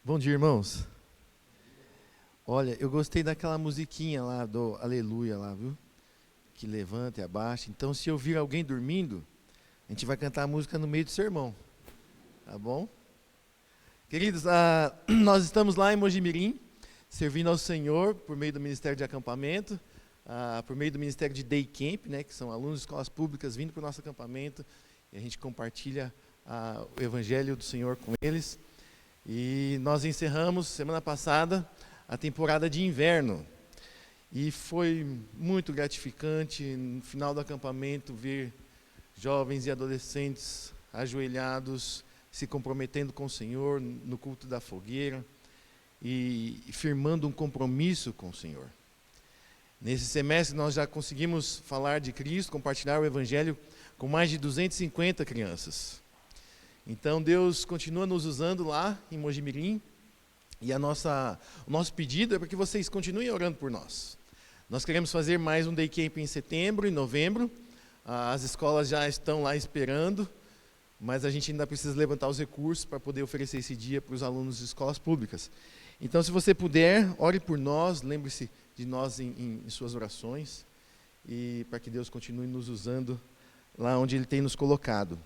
Bom dia, irmãos. Olha, eu gostei daquela musiquinha lá do Aleluia lá, viu? Que levanta e abaixa. Então, se eu vir alguém dormindo, a gente vai cantar a música no meio do sermão. Tá bom? Queridos, nós estamos lá em Mojimirim, servindo ao Senhor por meio do Ministério de Acampamento, por meio do Ministério de Day Camp, né, que são alunos de escolas públicas vindo para o nosso acampamento, e a gente compartilha o Evangelho do Senhor com eles. E nós encerramos, semana passada, a temporada de inverno. E foi muito gratificante, no final do acampamento, ver jovens e adolescentes ajoelhados, se comprometendo com o Senhor no culto da fogueira e firmando um compromisso com o Senhor. Nesse semestre nós já conseguimos falar de Cristo, compartilhar o Evangelho com mais de 250 crianças. Então Deus continua nos usando lá em Mojimirim, e o nosso pedido é para que vocês continuem orando por nós. Nós queremos fazer mais um Day Camp em setembro e novembro, as escolas já estão lá esperando, mas a gente ainda precisa levantar os recursos para poder oferecer esse dia para os alunos de escolas públicas. Então, se você puder, ore por nós, lembre-se de nós em suas orações, e para que Deus continue nos usando lá onde Ele tem nos colocado.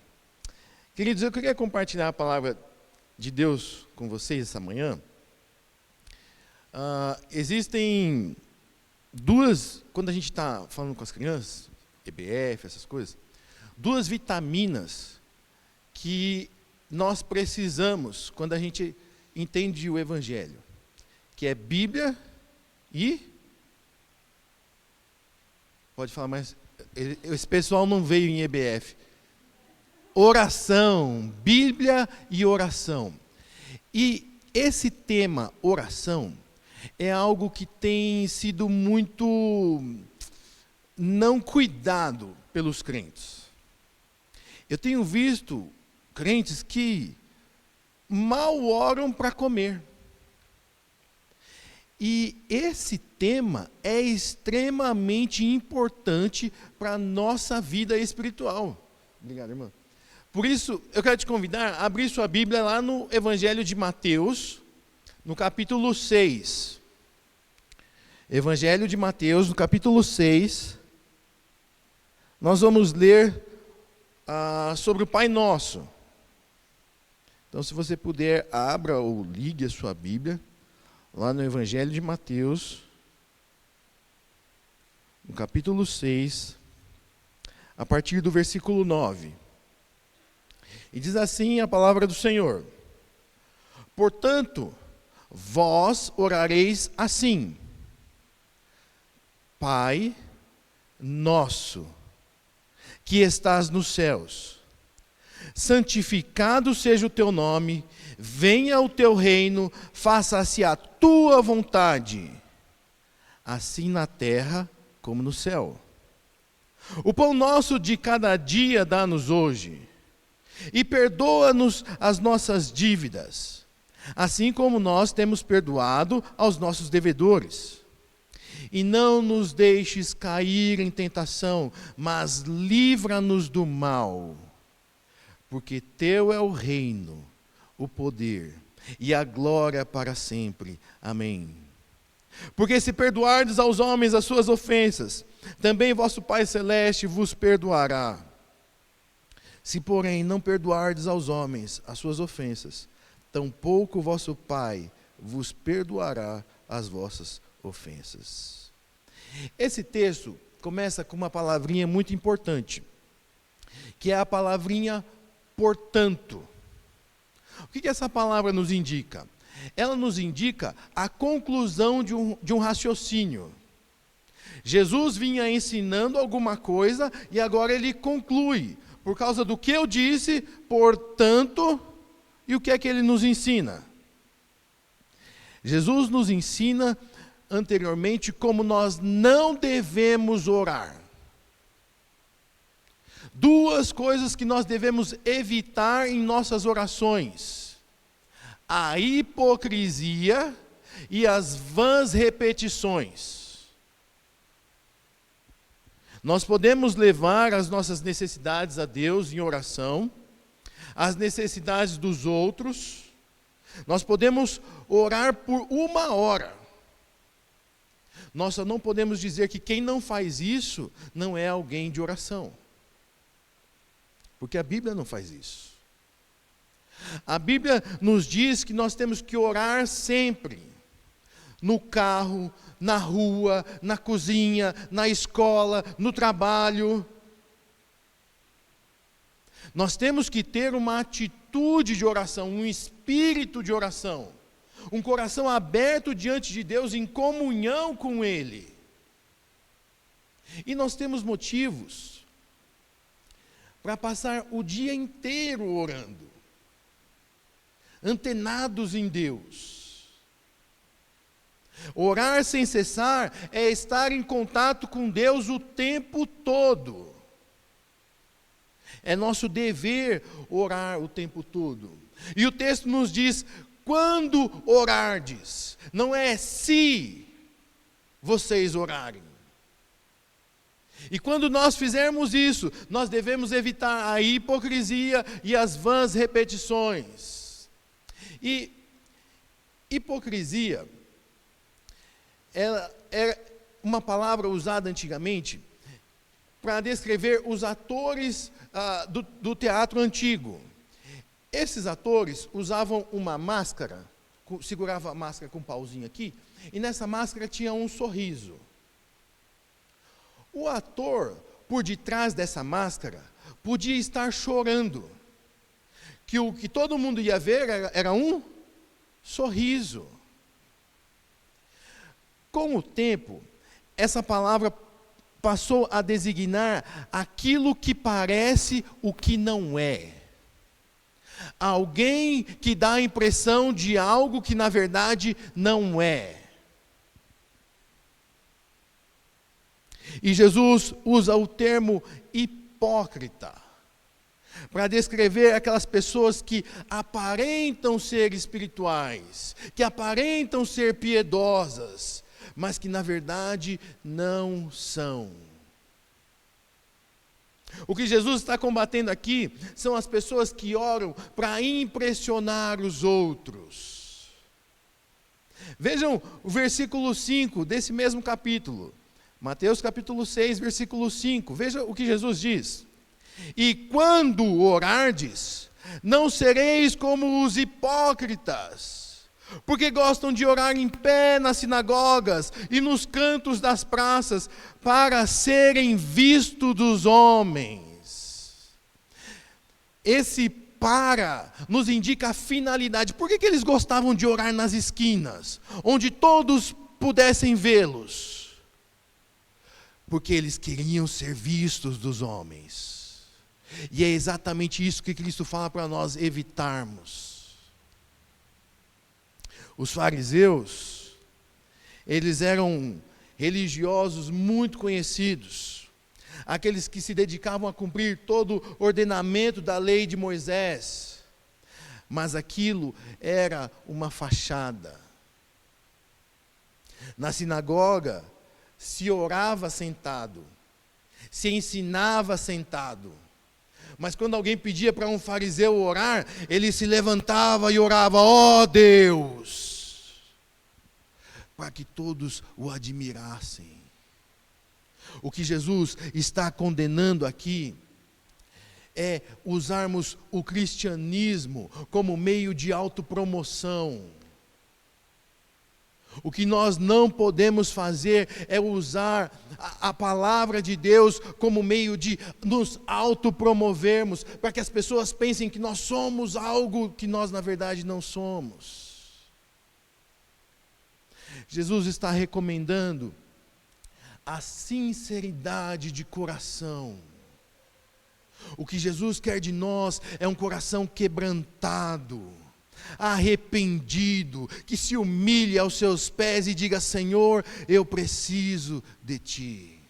Queridos, eu queria compartilhar a palavra de Deus com vocês essa manhã. Existem duas, quando a gente está falando com as crianças, EBF, essas coisas, duas vitaminas que nós precisamos quando a gente entende o Evangelho, que é Bíblia e... Pode falar mais? Esse pessoal não veio em EBF. Oração, Bíblia e oração. E esse tema, oração, é algo que tem sido muito não cuidado pelos crentes. Eu tenho visto crentes que mal oram para comer. E esse tema é extremamente importante para a nossa vida espiritual. Obrigado, irmão. Por isso, eu quero te convidar a abrir sua Bíblia lá no Evangelho de Mateus, no capítulo 6. Evangelho de Mateus, no capítulo 6, nós vamos ler sobre o Pai Nosso. Então, se você puder, abra ou ligue a sua Bíblia, lá no Evangelho de Mateus, no capítulo 6, a partir do versículo 9. E diz assim a palavra do Senhor: portanto, vós orareis assim: Pai nosso, que estás nos céus, santificado seja o teu nome, venha o teu reino, faça-se a tua vontade, assim na terra como no céu. O pão nosso de cada dia dá-nos hoje, e perdoa-nos as nossas dívidas, assim como nós temos perdoado aos nossos devedores. E não nos deixes cair em tentação, mas livra-nos do mal, porque teu é o reino, o poder e a glória para sempre. Amém. Porque se perdoardes aos homens as suas ofensas, também vosso Pai Celeste vos perdoará. Se, porém, não perdoardes aos homens as suas ofensas, tampouco vosso Pai vos perdoará as vossas ofensas. Esse texto começa com uma palavrinha muito importante, que é a palavrinha portanto. O que essa palavra nos indica? Ela nos indica a conclusão de um raciocínio. Jesus vinha ensinando alguma coisa e agora ele conclui. Por causa do que eu disse, portanto, e o que é que ele nos ensina? Jesus nos ensina anteriormente como nós não devemos orar. Duas coisas que nós devemos evitar em nossas orações: a hipocrisia e as vãs repetições. Nós podemos levar as nossas necessidades a Deus em oração, as necessidades dos outros, Nós podemos orar por 1 hora. Nós só não podemos dizer que quem não faz isso não é alguém de oração. Porque a Bíblia não faz isso. A Bíblia nos diz que nós temos que orar sempre. No carro, na rua, na cozinha, na escola, no trabalho. Nós temos que ter uma atitude de oração, um espírito de oração, um coração aberto diante de Deus em comunhão com Ele. E nós temos motivos para passar o dia inteiro orando, antenados em Deus. Orar sem cessar é estar em contato com Deus o tempo todo. É nosso dever orar o tempo todo. E o texto nos diz, quando orardes, não é se vocês orarem. E quando nós fizermos isso, nós devemos evitar a hipocrisia e as vãs repetições. E hipocrisia é uma palavra usada antigamente para descrever os atores do teatro antigo. Esses atores usavam uma máscara, segurava a máscara com um pauzinho aqui, e nessa máscara tinha um sorriso. O ator, por detrás dessa máscara, podia estar chorando, que o que todo mundo ia ver era um sorriso. Com o tempo, essa palavra passou a designar aquilo que parece o que não é. Alguém que dá a impressão de algo que na verdade não é. E Jesus usa o termo hipócrita para descrever aquelas pessoas que aparentam ser espirituais, que aparentam ser piedosas, mas que na verdade não são. O que Jesus está combatendo aqui são as pessoas que oram para impressionar os outros. Vejam o versículo 5 desse mesmo capítulo. Mateus capítulo 6, versículo 5. Veja o que Jesus diz. E quando orardes, não sereis como os hipócritas, porque gostam de orar em pé nas sinagogas e nos cantos das praças, para serem vistos dos homens. Esse para nos indica a finalidade. Por que eles gostavam de orar nas esquinas, onde todos pudessem vê-los? Porque eles queriam ser vistos dos homens. E é exatamente isso que Cristo fala para nós evitarmos. Os fariseus, eles eram religiosos muito conhecidos. Aqueles que se dedicavam a cumprir todo o ordenamento da lei de Moisés. Mas aquilo era uma fachada. Na sinagoga, se orava sentado, se ensinava sentado. Mas quando alguém pedia para um fariseu orar, ele se levantava e orava, ó Deus, para que todos o admirassem. O que Jesus está condenando aqui é usarmos o cristianismo como meio de autopromoção. O que nós não podemos fazer é usar a palavra de Deus como meio de nos autopromovermos, para que as pessoas pensem que nós somos algo que nós na verdade não somos. Jesus está recomendando a sinceridade de coração. O que Jesus quer de nós é um coração quebrantado, arrependido, que se humilhe aos seus pés e diga: Senhor, eu preciso de Ti.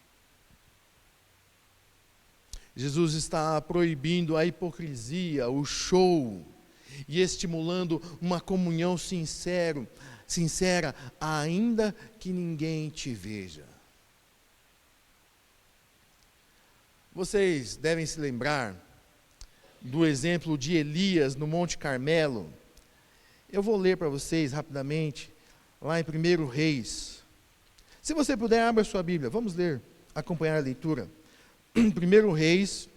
Jesus está proibindo a hipocrisia, o show, e estimulando uma comunhão sincera, ainda que ninguém te veja. Vocês devem se lembrar do exemplo de Elias no Monte Carmelo, Eu vou ler para vocês rapidamente, lá em 1 Reis. Se você puder, abra sua Bíblia, vamos ler, acompanhar a leitura. 1 Reis,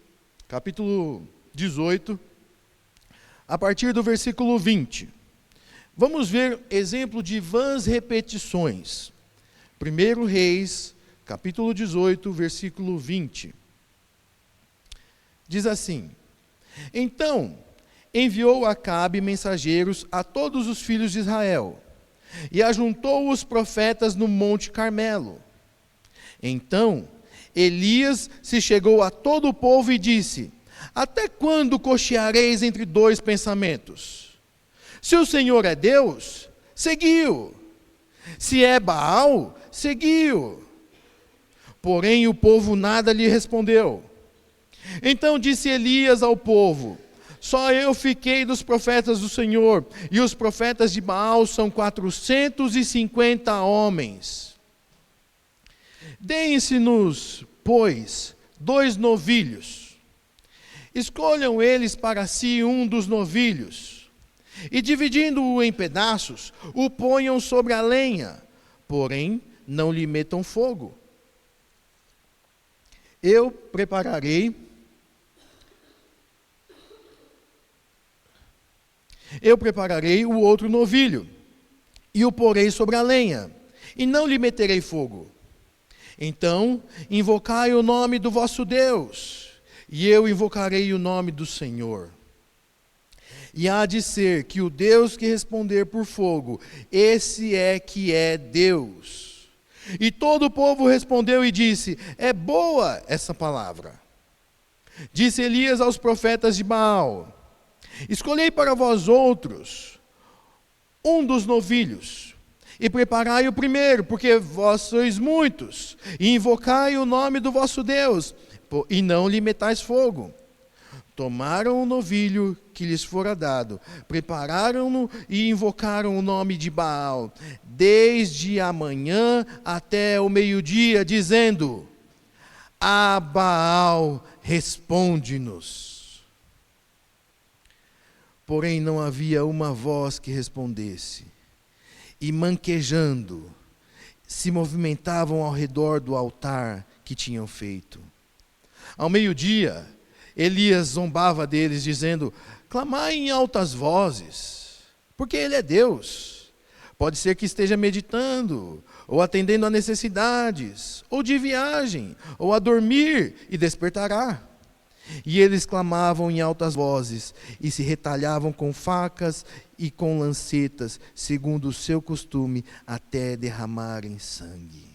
capítulo 18, a partir do versículo 20. Vamos ver exemplo de vãs repetições. 1 Reis, capítulo 18, versículo 20. Diz assim: Então enviou Acabe mensageiros a todos os filhos de Israel, e ajuntou os profetas no monte Carmelo. Então Elias se chegou a todo o povo e disse: Até quando cocheareis entre dois pensamentos? Se o Senhor é Deus, segui-o. Se é Baal, segui-o. Porém o povo nada lhe respondeu. Então disse Elias ao povo: Só eu fiquei dos profetas do Senhor, e os profetas de Baal são 450 homens. Deem-se-nos, pois, 2 novilhos. Escolham eles para si um dos novilhos, e dividindo-o em pedaços, o ponham sobre a lenha, porém não lhe metam fogo. Eu prepararei o outro novilho, e o porei sobre a lenha, e não lhe meterei fogo. Então invocai o nome do vosso Deus, e eu invocarei o nome do Senhor. E há de ser que o Deus que responder por fogo, esse é que é Deus. E todo o povo respondeu e disse: É boa essa palavra. Disse Elias aos profetas de Baal: Escolhei para vós outros um dos novilhos, e preparai o primeiro, porque vós sois muitos, e invocai o nome do vosso Deus, e não lhe metais fogo. Tomaram o novilho que lhes fora dado, prepararam-no e invocaram o nome de Baal, desde a manhã até o meio-dia, dizendo: A Baal, responde-nos. Porém não havia uma voz que respondesse, e manquejando, se movimentavam ao redor do altar que tinham feito. Ao meio-dia, Elias zombava deles, dizendo: Clamai em altas vozes, porque ele é Deus. Pode ser que esteja meditando, ou atendendo a necessidades, ou de viagem, ou a dormir, e despertará. E eles clamavam em altas vozes, e se retalhavam com facas e com lancetas, segundo o seu costume, até derramarem sangue.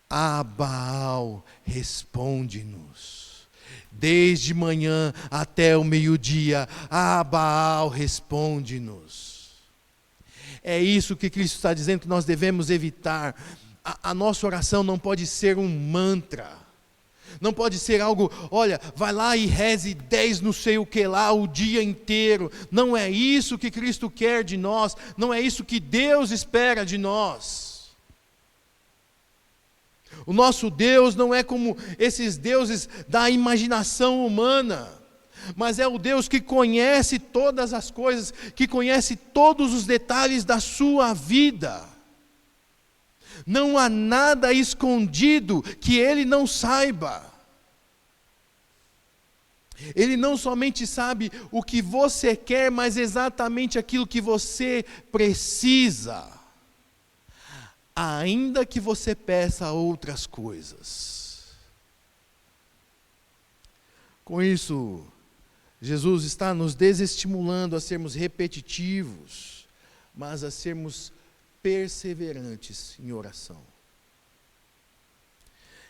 A Baal, responde-nos. Desde manhã até o meio-dia, a Baal, responde-nos. É isso que Cristo está dizendo que nós devemos evitar. A nossa oração não pode ser um mantra. Não pode ser algo, olha, vai lá e reze 10 não sei o que lá o dia inteiro. Não é isso que Cristo quer de nós. Não é isso que Deus espera de nós. O nosso Deus não é como esses deuses da imaginação humana, mas é o Deus que conhece todas as coisas, que conhece todos os detalhes da sua vida. Não há nada escondido que Ele não saiba. Ele não somente sabe o que você quer, mas exatamente aquilo que você precisa. Ainda que você peça outras coisas. Com isso, Jesus está nos desestimulando a sermos repetitivos, mas a sermos perseverantes em oração.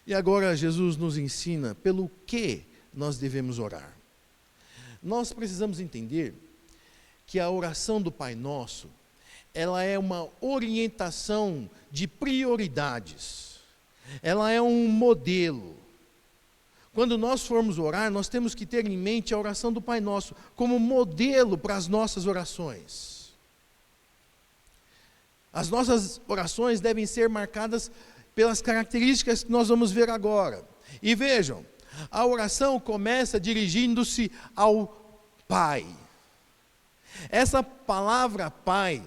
E agora Jesus nos ensina pelo que nós devemos orar. Nós precisamos entender que a oração do Pai Nosso, ela é uma orientação de prioridades. Ela é um modelo. Quando nós formos orar, nós temos que ter em mente a oração do Pai Nosso como modelo para as nossas orações. As nossas orações devem ser marcadas pelas características que nós vamos ver agora. E vejam, a oração começa dirigindo-se ao Pai. Essa palavra Pai,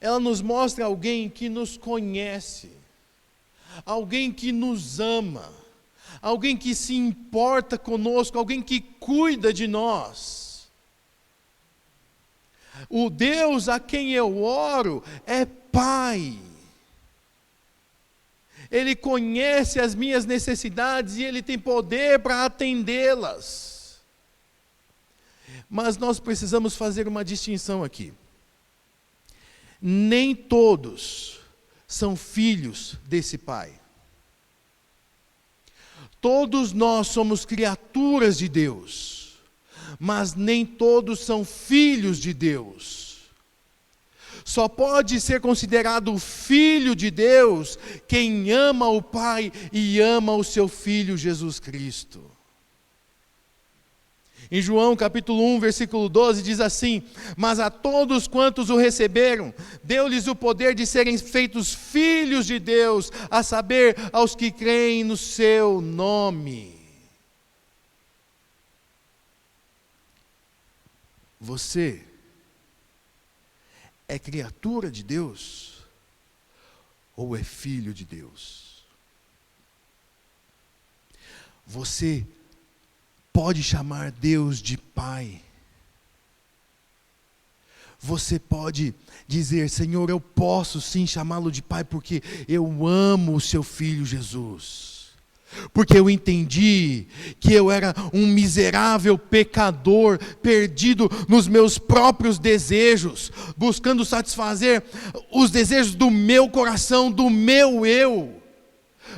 ela nos mostra alguém que nos conhece, alguém que nos ama, alguém que se importa conosco, alguém que cuida de nós. O Deus a quem eu oro é Pai. Ele conhece as minhas necessidades e Ele tem poder para atendê-las. Mas nós precisamos fazer uma distinção aqui. Nem todos são filhos desse Pai. Todos nós somos criaturas de Deus, mas nem todos são filhos de Deus. Só pode ser considerado filho de Deus quem ama o Pai e ama o seu Filho Jesus Cristo. Em João capítulo 1, versículo 12, diz assim: mas a todos quantos o receberam, deu-lhes o poder de serem feitos filhos de Deus, a saber, aos que creem no seu nome. Você é criatura de Deus ou é filho de Deus? Você pode chamar Deus de Pai. Você pode dizer: Senhor, eu posso sim chamá-lo de Pai, porque eu amo o seu Filho Jesus. Porque eu entendi que eu era um miserável pecador, perdido nos meus próprios desejos, buscando satisfazer os desejos do meu coração, do meu eu.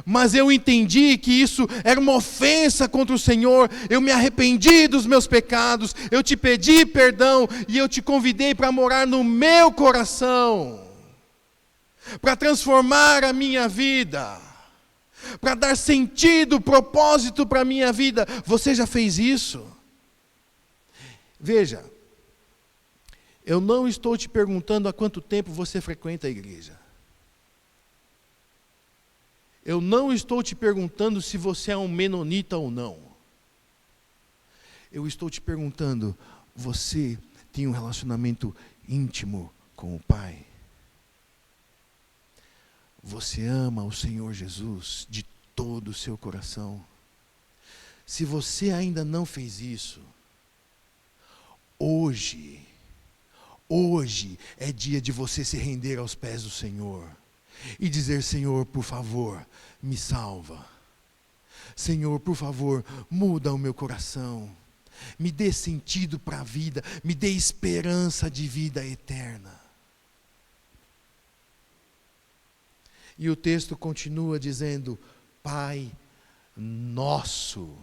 Mas eu entendi que isso era uma ofensa contra o Senhor. Eu me arrependi dos meus pecados, eu te pedi perdão e eu te convidei para morar no meu coração, para transformar a minha vida, para dar sentido, propósito para a minha vida. Você já fez isso? Veja, eu não estou te perguntando há quanto tempo você frequenta a igreja. Eu não estou te perguntando se você é um menonita ou não. Eu estou te perguntando: você tem um relacionamento íntimo com o Pai? Você ama o Senhor Jesus de todo o seu coração? Se você ainda não fez isso, hoje é dia de você se render aos pés do Senhor e dizer: Senhor, por favor, me salva. Senhor, por favor, muda o meu coração. Me dê sentido para a vida, me dê esperança de vida eterna. E o texto continua dizendo: Pai nosso.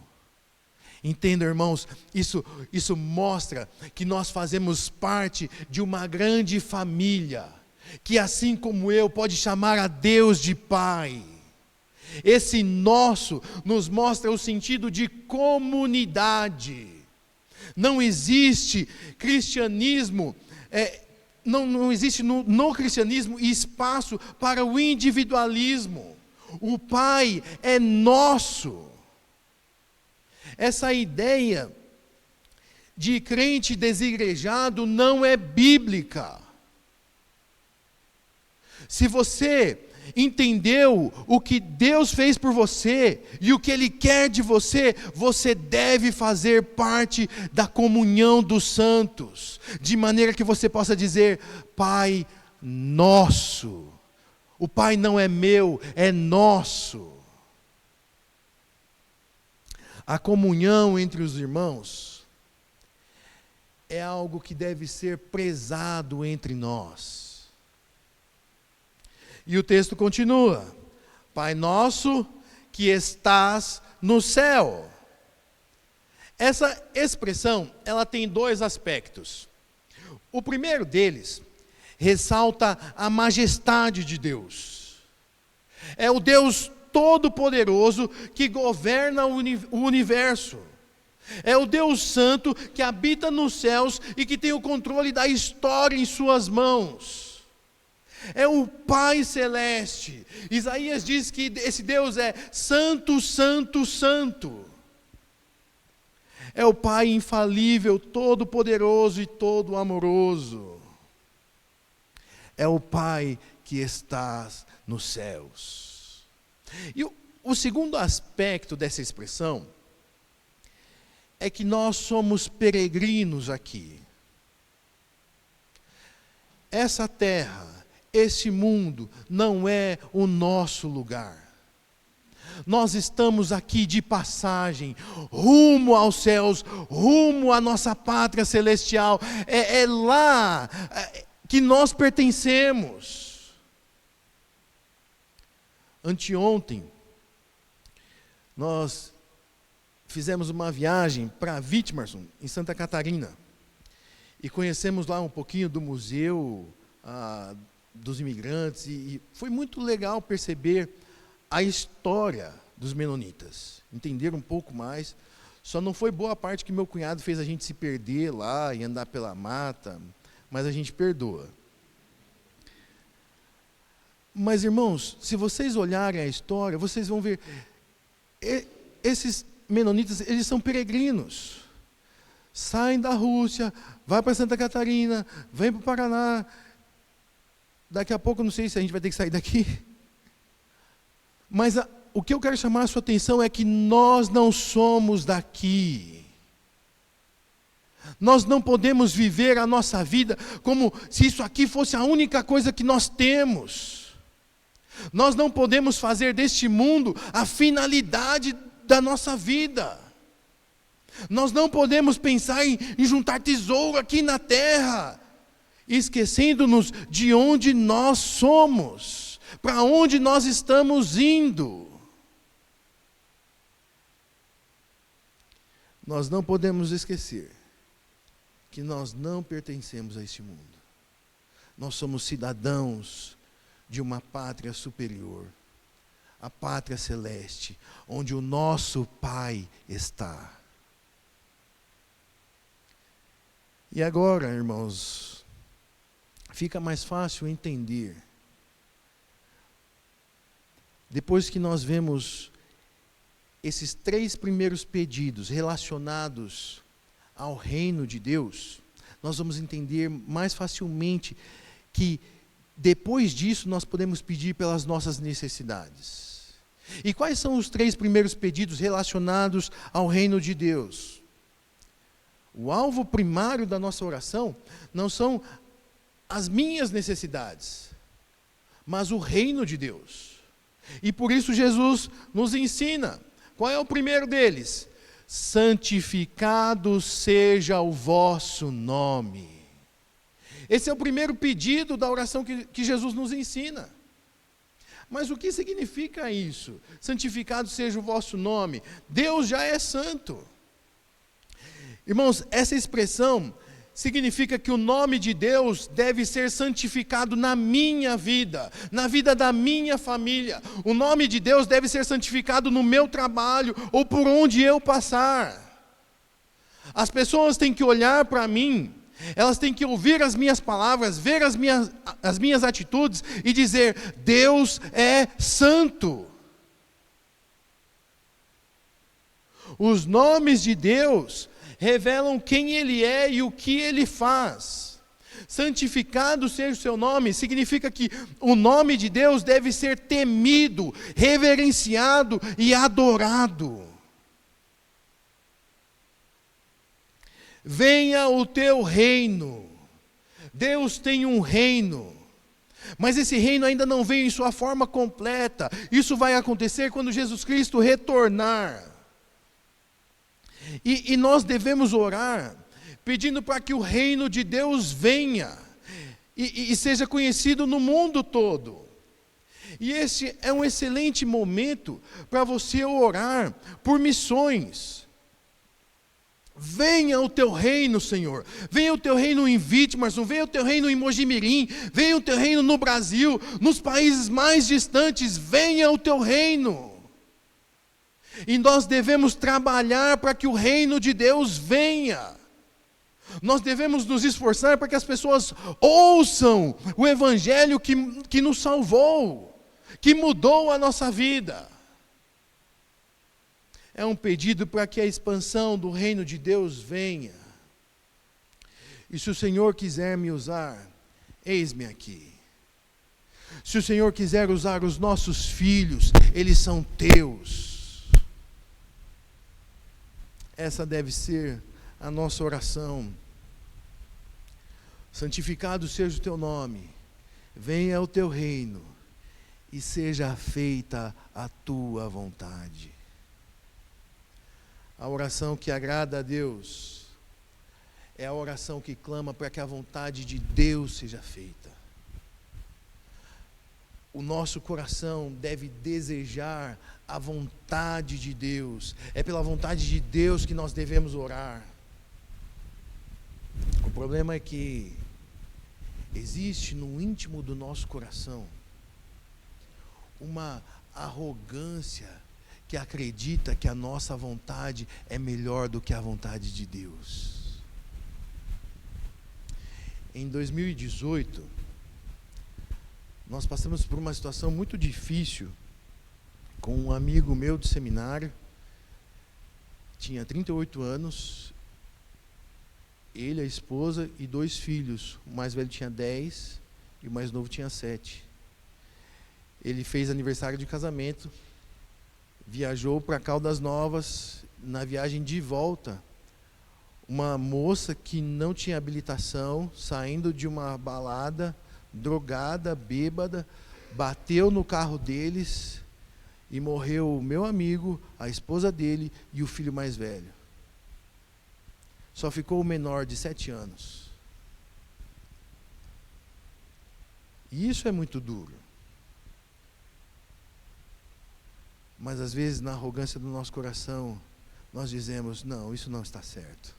Entenda, irmãos, isso mostra que nós fazemos parte de uma grande família, que assim como eu pode chamar a Deus de Pai. Esse nosso nos mostra o sentido de comunidade. Não existe cristianismo, não existe no cristianismo espaço para o individualismo. O Pai é nosso. Essa ideia de crente desigrejado não é bíblica. Se você entendeu o que Deus fez por você e o que Ele quer de você, você deve fazer parte da comunhão dos santos, de maneira que você possa dizer: Pai nosso. O Pai não é meu, é nosso. A comunhão entre os irmãos é algo que deve ser prezado entre nós. E o texto continua: Pai nosso que estás no céu. Essa expressão, ela tem dois aspectos. O primeiro deles ressalta a majestade de Deus. É o Deus Todo-Poderoso que governa o universo. É o Deus Santo que habita nos céus e que tem o controle da história em suas mãos. É o Pai Celeste. Isaías diz que esse Deus é Santo, Santo, Santo. É o Pai infalível, todo-poderoso e todo-amoroso. É o Pai que está nos céus. E o segundo aspecto dessa expressão é que nós somos peregrinos aqui. Essa terra, esse mundo, não é o nosso lugar. Nós estamos aqui de passagem, rumo aos céus, rumo à nossa pátria celestial. É lá que nós pertencemos. Anteontem, nós fizemos uma viagem para Whitmerson, em Santa Catarina. E conhecemos lá um pouquinho do museu dos imigrantes. E foi muito legal perceber a história dos menonitas. Entender um pouco mais. Só não foi boa a parte que meu cunhado fez a gente se perder lá e andar pela mata. Mas a gente perdoa. Mas, irmãos, se vocês olharem a história, vocês vão ver, esses menonitas, eles são peregrinos. Saem da Rússia, vai para Santa Catarina, vem para o Paraná. Daqui a pouco, não sei se a gente vai ter que sair daqui. Mas o que eu quero chamar a sua atenção é que nós não somos daqui. Nós não podemos viver a nossa vida como se isso aqui fosse a única coisa que nós temos. Nós não podemos fazer deste mundo a finalidade da nossa vida. Nós não podemos pensar em juntar tesouro aqui na terra, esquecendo-nos de onde nós somos, para onde nós estamos indo. Nós não podemos esquecer que nós não pertencemos a este mundo. Nós somos cidadãos de uma pátria superior, a pátria celeste, onde o nosso Pai está. E agora, irmãos, fica mais fácil entender. Depois que nós vemos esses 3 primeiros pedidos relacionados ao reino de Deus, nós vamos entender mais facilmente que depois disso nós podemos pedir pelas nossas necessidades. E quais são os 3 primeiros pedidos relacionados ao reino de Deus? O alvo primário da nossa oração não são as minhas necessidades, mas o reino de Deus. E por isso Jesus nos ensina. Qual é o primeiro deles? Santificado seja o vosso nome. Esse é o primeiro pedido da oração que Jesus nos ensina. Mas o que significa isso? Santificado seja o vosso nome. Deus já é santo. Irmãos, essa expressão significa que o nome de Deus deve ser santificado na minha vida, na vida da minha família. O nome de Deus deve ser santificado no meu trabalho ou por onde eu passar. As pessoas têm que olhar para mim, elas têm que ouvir as minhas palavras, ver as minhas atitudes e dizer: Deus é santo. Os nomes de Deus revelam quem Ele é e o que Ele faz. Santificado seja o seu nome, significa que o nome de Deus deve ser temido, reverenciado e adorado. Venha o teu reino. Deus tem um reino, mas esse reino ainda não veio em sua forma completa. Isso vai acontecer quando Jesus Cristo retornar. E nós devemos orar, pedindo para que o reino de Deus venha e seja conhecido no mundo todo. E esse é um excelente momento para você orar por missões. Venha o teu reino, Senhor. Venha o teu reino em Whitmerson, venha o teu reino em Mojimirim, venha o teu reino no Brasil, nos países mais distantes, venha o teu reino. E nós devemos trabalhar para que o reino de Deus venha. Nós devemos nos esforçar para que as pessoas ouçam o evangelho que nos salvou, que mudou a nossa vida. É um pedido para que a expansão do reino de Deus venha. E se o Senhor quiser me usar, eis-me aqui. Se o Senhor quiser usar os nossos filhos, eles são teus. Essa deve ser a nossa oração. Santificado seja o teu nome, venha o teu reino e seja feita a tua vontade. A oração que agrada a Deus é a oração que clama para que a vontade de Deus seja feita. O nosso coração deve desejar a vontade de Deus. É pela vontade de Deus que nós devemos orar. O problema é que existe no íntimo do nosso coração uma arrogância que acredita que a nossa vontade é melhor do que a vontade de Deus. Em 2018, nós passamos por uma situação muito difícil com um amigo meu de seminário, tinha 38 anos, ele, a esposa e 2 filhos. O mais velho tinha 10 e o mais novo tinha 7. Ele fez aniversário de casamento, viajou para Caldas Novas. Na viagem de volta, uma moça que não tinha habilitação, saindo de uma balada, drogada, bêbada, bateu no carro deles e morreu o meu amigo, a esposa dele e o filho mais velho. Só ficou o menor de 7 anos. E isso é muito duro. Mas às vezes, na arrogância do nosso coração, nós dizemos: não, isso não está certo.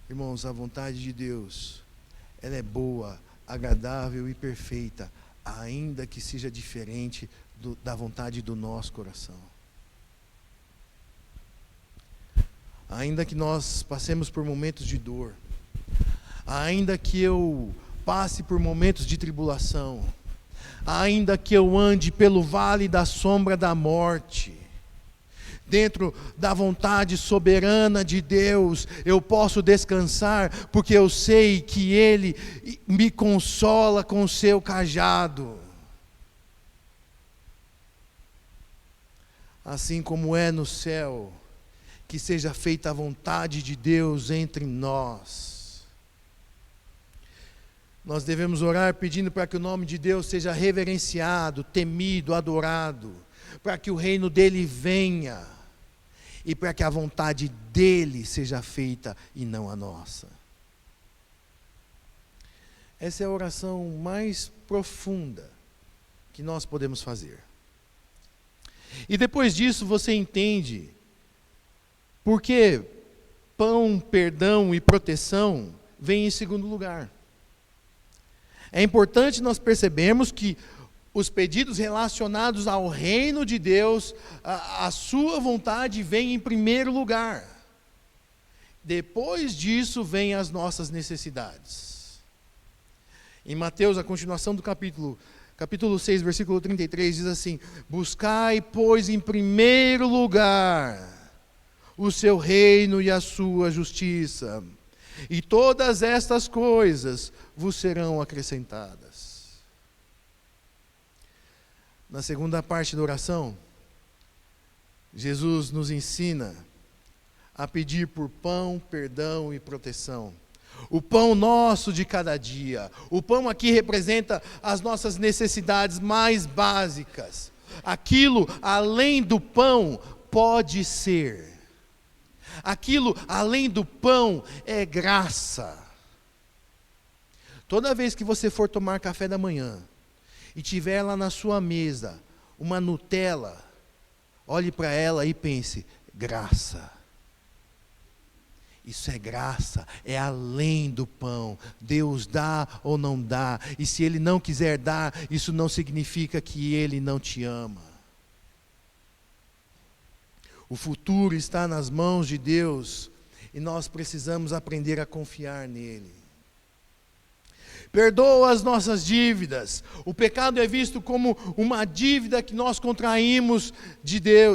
Irmãos, a vontade de Deus, ela é boa, agradável e perfeita, ainda que seja diferente da vontade do nosso coração. Ainda que nós passemos por momentos de dor, ainda que eu passe por momentos de tribulação, ainda que eu ande pelo vale da sombra da morte, dentro da vontade soberana de Deus, eu posso descansar, porque eu sei que Ele me consola com o seu cajado. Assim como é no céu, que seja feita a vontade de Deus entre nós. Nós devemos orar pedindo para que o nome de Deus seja reverenciado, temido, adorado, para que o reino dele venha e para que a vontade dele seja feita e não a nossa. Essa é a oração mais profunda que nós podemos fazer. E depois disso você entende porque pão, perdão e proteção vêm em segundo lugar. É importante nós percebermos que os pedidos relacionados ao reino de Deus, a sua vontade vem em primeiro lugar. Depois disso vêm as nossas necessidades. Em Mateus, a continuação do capítulo 6, versículo 33, diz assim: buscai, pois, em primeiro lugar o seu reino e a sua justiça, e todas estas coisas vos serão acrescentadas. Na segunda parte da oração, Jesus nos ensina a pedir por pão, perdão e proteção. O pão nosso de cada dia. O pão aqui representa as nossas necessidades mais básicas. Aquilo além do pão pode ser. Aquilo além do pão é graça. Toda vez que você for tomar café da manhã e tiver lá na sua mesa uma Nutella, olhe para ela e pense: graça. Isso é graça, é além do pão. Deus dá ou não dá, e se Ele não quiser dar, isso não significa que Ele não te ama. O futuro está nas mãos de Deus, e nós precisamos aprender a confiar nele. perdoa as nossas dívidas. O pecado é visto como uma dívida que nós contraímos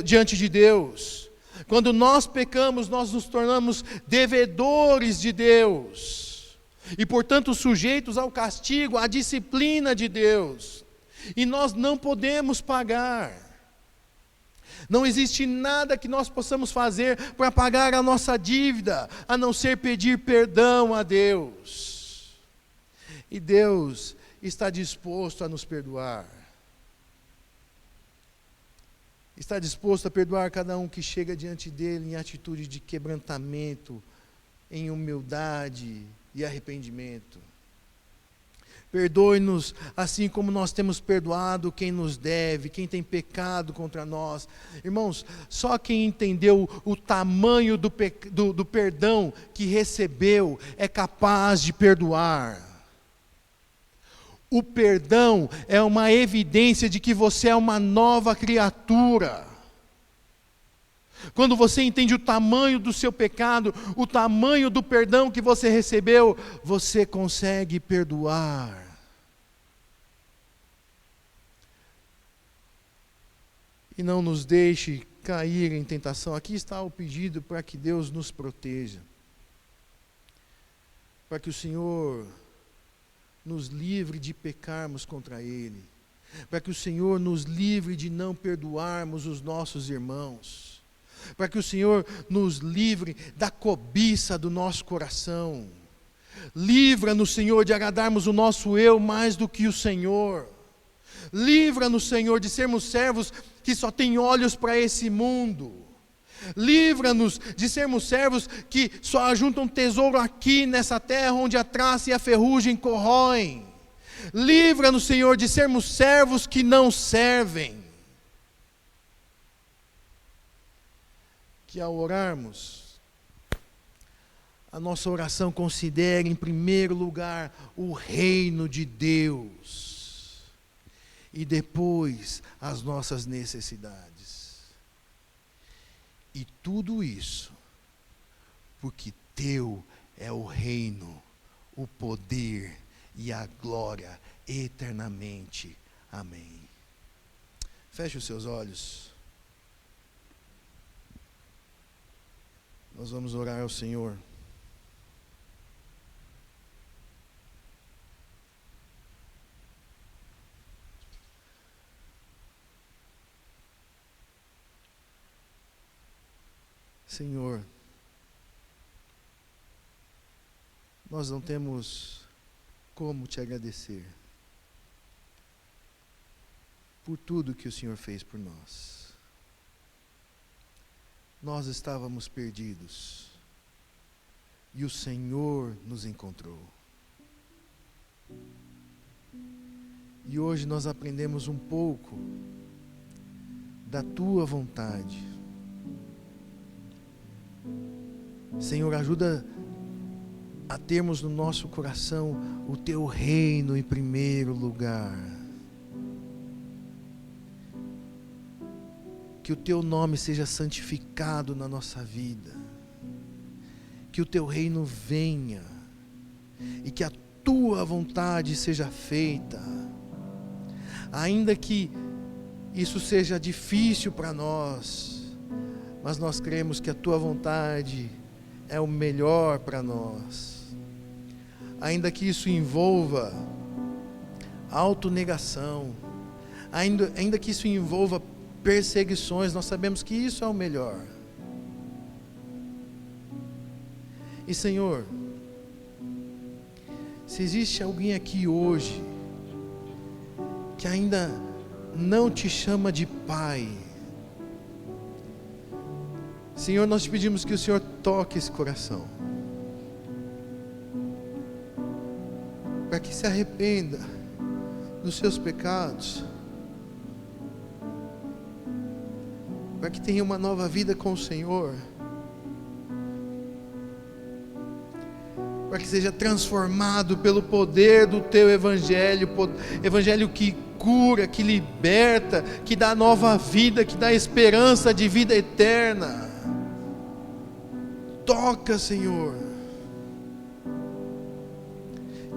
diante de Deus. Quando nós pecamos, nós nos tornamos devedores de Deus, e portanto sujeitos ao castigo, à disciplina de Deus, e nós não podemos pagar. Não existe nada que nós possamos fazer para pagar a nossa dívida, a não ser pedir perdão a Deus. E Deus está disposto a nos perdoar. Está disposto a perdoar cada um que chega diante dele em atitude de quebrantamento, em humildade e arrependimento. Perdoe-nos assim como nós temos perdoado quem nos deve, quem tem pecado contra nós. Irmãos, só quem entendeu o tamanho do perdão que recebeu é capaz de perdoar. O perdão é uma evidência de que você é uma nova criatura. Quando você entende o tamanho do seu pecado, o tamanho do perdão que você recebeu, você consegue perdoar. E não nos deixe cair em tentação. Aqui está o pedido para que Deus nos proteja. Para que o Senhor nos livre de pecarmos contra Ele. Para que o Senhor nos livre de não perdoarmos os nossos irmãos. Para que o Senhor nos livre da cobiça do nosso coração. Livra-nos, Senhor, de agradarmos o nosso eu mais do que o Senhor. Livra-nos, Senhor, de sermos servos que só têm olhos para esse mundo. Livra-nos de sermos servos que só ajuntam tesouro aqui nessa terra, onde a traça e a ferrugem corroem. Livra-nos, Senhor, de sermos servos que não servem. Que ao orarmos, a nossa oração considere em primeiro lugar o reino de Deus, e depois as nossas necessidades. E tudo isso, porque teu é o reino, o poder e a glória eternamente. Amém. Feche os seus olhos. Nós vamos orar ao Senhor. Senhor, nós não temos como te agradecer por tudo que o Senhor fez por nós. Nós estávamos perdidos e o Senhor nos encontrou. E hoje nós aprendemos um pouco da tua vontade. Senhor, ajuda a termos no nosso coração o teu reino em primeiro lugar. Que o teu nome seja santificado na nossa vida. Que o teu reino venha. E que a tua vontade seja feita. Ainda que isso seja difícil para nós, mas nós cremos que a tua vontade é o melhor para nós. Ainda que isso envolva autonegação, ainda que isso envolva perseguições, nós sabemos que isso é o melhor. E Senhor, se existe alguém aqui hoje que ainda não te chama de Pai, Senhor, nós te pedimos que o Senhor toque esse coração, para que se arrependa dos seus pecados, para que tenha uma nova vida com o Senhor, para que seja transformado pelo poder do teu evangelho, evangelho que cura, que liberta, que dá nova vida, que dá esperança de vida eterna. Toca, Senhor,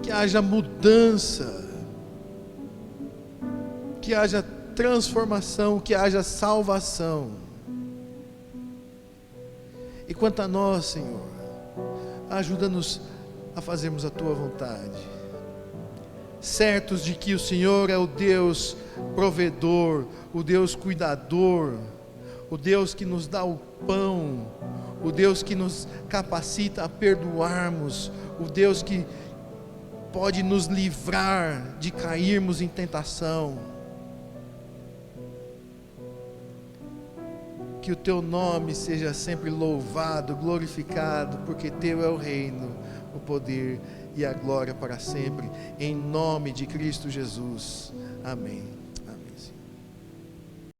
que haja mudança, que haja transformação, que haja salvação. E quanto a nós, Senhor, ajuda-nos a fazermos a Tua vontade, certos de que o Senhor é o Deus provedor, o Deus cuidador, o Deus que nos dá o pão, o Deus que nos capacita a perdoarmos, o Deus que pode nos livrar de cairmos em tentação. Que o Teu nome seja sempre louvado, glorificado, porque Teu é o reino, o poder e a glória para sempre, em nome de Cristo Jesus. Amém.